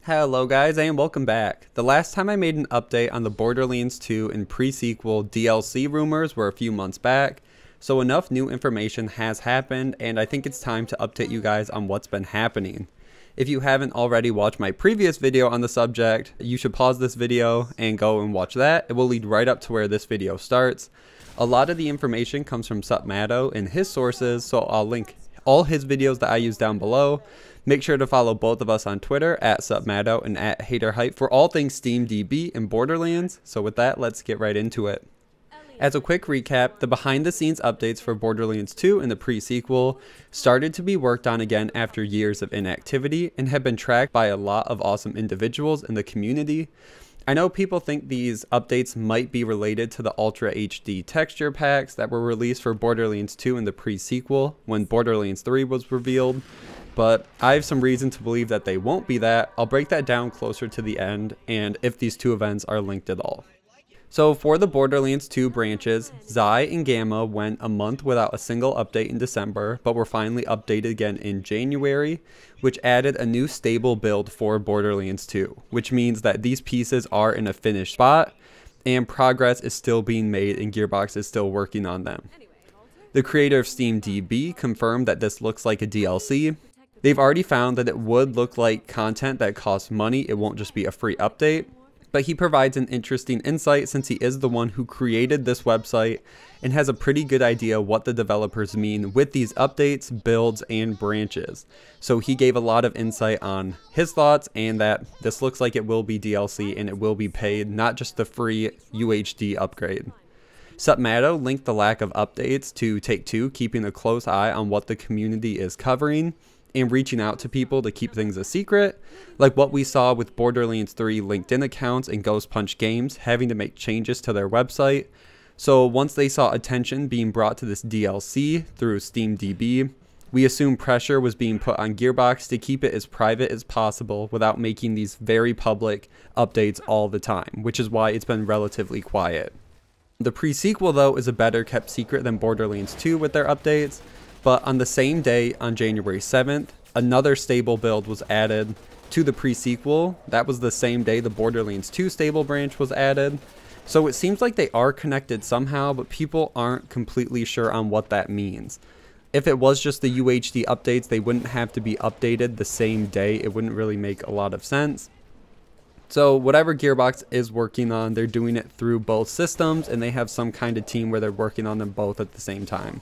Hello guys and welcome back. The last time I made an update on the Borderlands 2 and pre-sequel DLC rumors were a few months back, so enough new information has happened and I think it's time to update you guys on what's been happening. If you haven't already watched my previous video on the subject, you should pause this video and go and watch that. It will lead right up to where this video starts. A lot of the information comes from Supmato and his sources, so I'll link all his videos that I use down below. Make sure to follow both of us on Twitter at Supmato and at Hayder for all things SteamDB and Borderlands. So with that, let's get right into it. As a quick recap, the behind the scenes updates for Borderlands 2 and the pre-sequel started to be worked on again after years of inactivity and have been tracked by a lot of awesome individuals in the community. I know people think these updates might be related to the Ultra HD texture packs that were released for Borderlands 2 and the pre-sequel when Borderlands 3 was revealed, but I have some reason to believe that they won't be that. I'll break that down closer to the end and if these two events are linked at all. So for the Borderlands 2 branches, Xi and Gamma went a month without a single update in December, but were finally updated again in January, which added a new stable build for Borderlands 2, which means that these pieces are in a finished spot, and progress is still being made and Gearbox is still working on them. The creator of SteamDB confirmed that this looks like a DLC. They've already found that it would look like content that costs money, it won't just be a free update. But he provides an interesting insight since he is the one who created this website and has a pretty good idea what the developers mean with these updates, builds, and branches. So he gave a lot of insight on his thoughts and that this looks like it will be DLC and it will be paid, not just the free UHD upgrade. Supmato linked the lack of updates to Take-Two keeping a close eye on what the community is covering and reaching out to people to keep things a secret, like what we saw with Borderlands 3 LinkedIn accounts and Ghost Punch Games having to make changes to their website. So once they saw attention being brought to this DLC through SteamDB, we assume pressure was being put on Gearbox to keep it as private as possible without making these very public updates all the time, which is why it's been relatively quiet. The pre-sequel though is a better kept secret than Borderlands 2 with their updates. But on the same day, on January 7th, another stable build was added to the pre-sequel. That was the same day the Borderlands 2 stable branch was added. So it seems like they are connected somehow, but people aren't completely sure on what that means. If it was just the UHD updates, they wouldn't have to be updated the same day. It wouldn't really make a lot of sense. So whatever Gearbox is working on, they're doing it through both systems, and they have some kind of team where they're working on them both at the same time.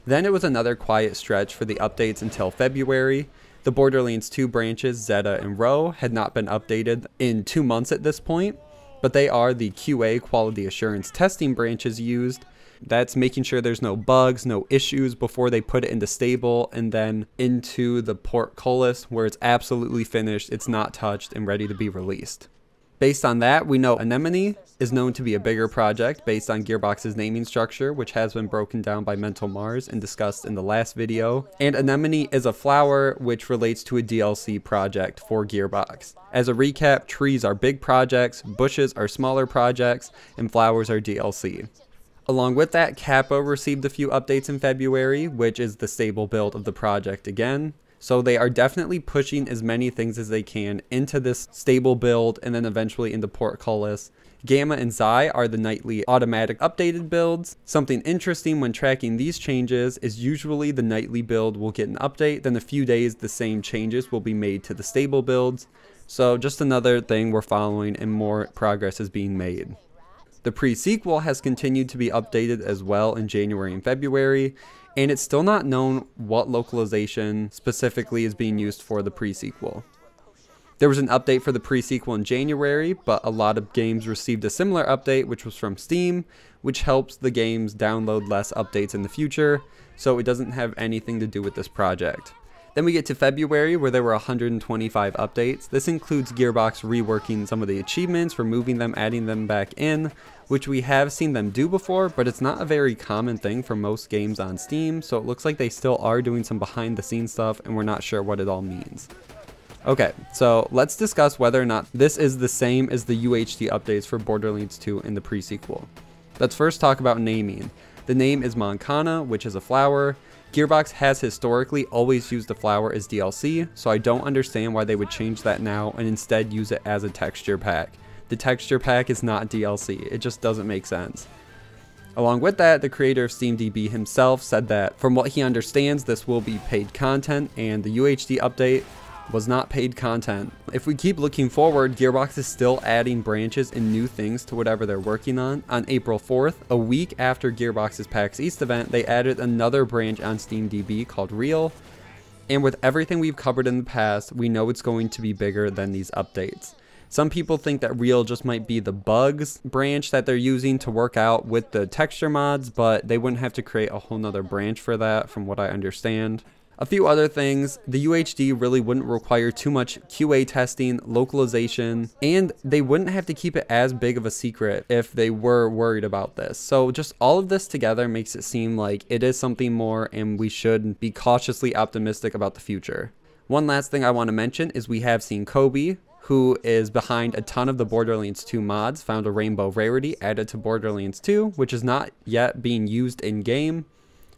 Then it was another quiet stretch for the updates until February. The Borderlands 2 branches, Zeta and Rho, had not been updated in 2 months at this point, but they are the QA quality assurance testing branches used. That's making sure there's no bugs, no issues before they put it into stable and then into the portfolio where it's absolutely finished, it's not touched, and ready to be released. Based on that, we know Anemone is known to be a bigger project based on Gearbox's naming structure, which has been broken down by Mental Mars and discussed in the last video. And Anemone is a flower, which relates to a DLC project for Gearbox. As a recap, trees are big projects, bushes are smaller projects, and flowers are DLC. Along with that, Capo received a few updates in February, which is the stable build of the project again. So they are definitely pushing as many things as they can into this stable build and then eventually into portfolio. Gamma and Xi are the nightly automatic updated builds. Something interesting when tracking these changes is usually the nightly build will get an update, then a few days the same changes will be made to the stable builds. So just another thing we're following and more progress is being made. The pre-sequel has continued to be updated as well in January and February, and it's still not known what localization specifically is being used for the pre-sequel. There was an update for the pre-sequel in January, but a lot of games received a similar update, which was from Steam, which helps the games download less updates in the future, so it doesn't have anything to do with this project. Then we get to February, where there were 125 updates. This includes Gearbox reworking some of the achievements, removing them, adding them back in, which we have seen them do before, but it's not a very common thing for most games on Steam, so it looks like they still are doing some behind the scenes stuff, and we're not sure what it all means. Okay, so let's discuss whether or not this is the same as the UHD updates for Borderlands 2 in the pre-sequel. Let's first talk about naming. The name is Moncana, which is a flower. Gearbox has historically always used the flower as DLC, so I don't understand why they would change that now and instead use it as a texture pack. The texture pack is not DLC, it just doesn't make sense. Along with that, the creator of SteamDB himself said that from what he understands, this will be paid content, and the UHD update was not paid content. If we keep looking forward, Gearbox is still adding branches and new things to whatever they're working on. On April 4th, a week after Gearbox's PAX East event, they added another branch on SteamDB called Real. And with everything we've covered in the past, we know it's going to be bigger than these updates. Some people think that Real just might be the bugs branch that they're using to work out with the texture mods, but they wouldn't have to create a whole nother branch for that from what I understand. A few other things, the UHD really wouldn't require too much QA testing, localization, and they wouldn't have to keep it as big of a secret if they were worried about this. So just all of this together makes it seem like it is something more and we should be cautiously optimistic about the future. One last thing I want to mention is we have seen Kobe, who is behind a ton of the Borderlands 2 mods, found a Rainbow Rarity added to Borderlands 2, which is not yet being used in-game.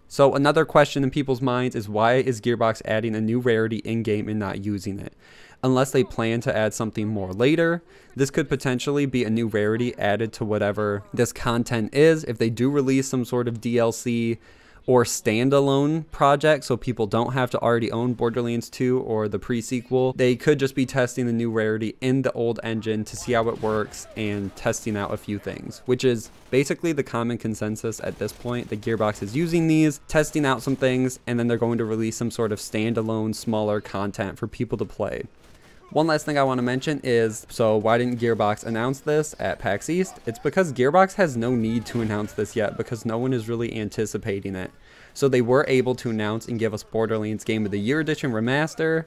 So another question in people's minds is why is Gearbox adding a new rarity in-game and not using it? Unless they plan to add something more later, this could potentially be a new rarity added to whatever this content is if they do release some sort of DLC or standalone project, so people don't have to already own Borderlands 2 or the pre-sequel. They could just be testing the new rarity in the old engine to see how it works and testing out a few things, which is basically the common consensus at this point. The Gearbox is using these, testing out some things, and then they're going to release some sort of standalone, smaller content for people to play. One last thing I want to mention is, so why didn't Gearbox announce this at PAX East? It's because Gearbox has no need to announce this yet because no one is really anticipating it. So they were able to announce and give us Borderlands Game of the Year Edition Remaster,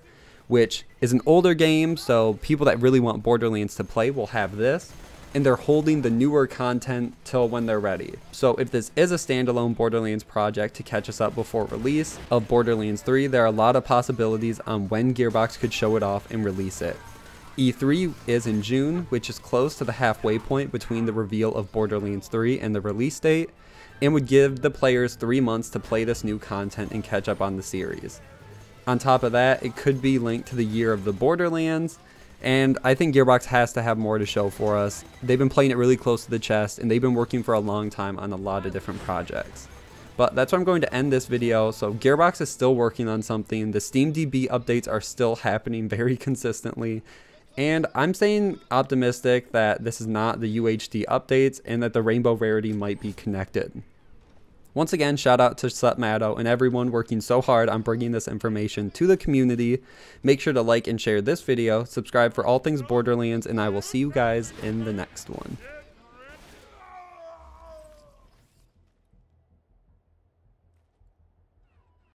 which is an older game, so people that really want Borderlands to play will have this. And they're holding the newer content till when they're ready. So if this is a standalone Borderlands project to catch us up before release of Borderlands 3, there are a lot of possibilities on when Gearbox could show it off and release it. E3 is in June, which is close to the halfway point between the reveal of Borderlands 3 and the release date, and would give the players 3 months to play this new content and catch up on the series. On top of that, it could be linked to the year of the Borderlands, and I think Gearbox has to have more to show for us. They've been playing it really close to the chest, and they've been working for a long time on a lot of different projects. But that's where I'm going to end this video. So Gearbox is still working on something. The SteamDB updates are still happening very consistently. And I'm staying optimistic that this is not the UHD updates and that the Rainbow Rarity might be connected. Once again, shout out to Slutmato and everyone working so hard on bringing this information to the community. Make sure to like and share this video, subscribe for all things Borderlands, and I will see you guys in the next one.